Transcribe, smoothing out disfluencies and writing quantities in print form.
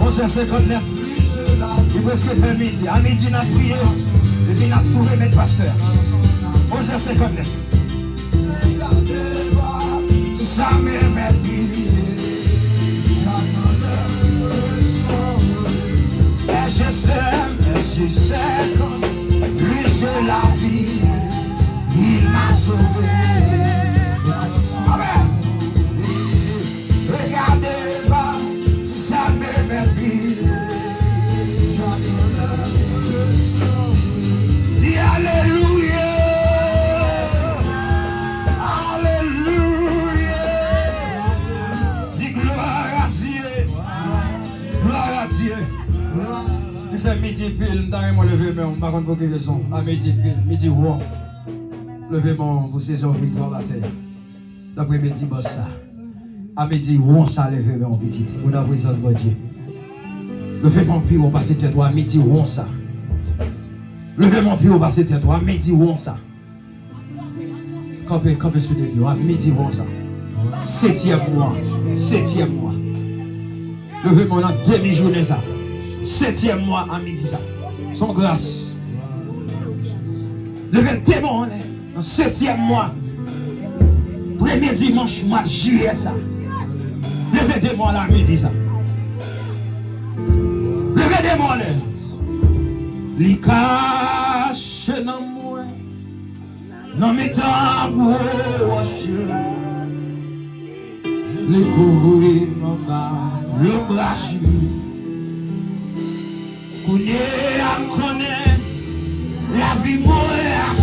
11h59. Il est presque fait midi. À midi, on a prié. Et puis, on a tout remettre pasteur. 11h59. Ça me dit. Et je sais que plus de la vie, il m'a sauvé. Amen. Regardez-moi, ça me dit. Dis Alléluia. Alléluia. Dis gloire à Dieu. Gloire à Dieu. Il fait midi pile, moi lever, mais on ne m'a pas pour quelle raison. À midi pile, midi roi. Levez-moi pour saison victoire la terre. D'après midi, boss ça. À midi, roi ça, levez-moi en petit. Pour la présence de Dieu. Levez-moi puis on passe tête à midi, roi ça. Levez-moi puis on passe tête à midi, roi ça. Campez sur les pieds, à midi, roi ça. 7e mois. Levez-moi dans demi-journée ça. 7e mois à midi ça. Son grâce. Levez témoin dans 7e mois. Premier dimanche mois de juillet ça. Levez témoin là à midi ça. Levez témoin là. Li cache dans moi. Dans mes temps gauche. Les couvrir l'ombrage. Connaît la vie mourir.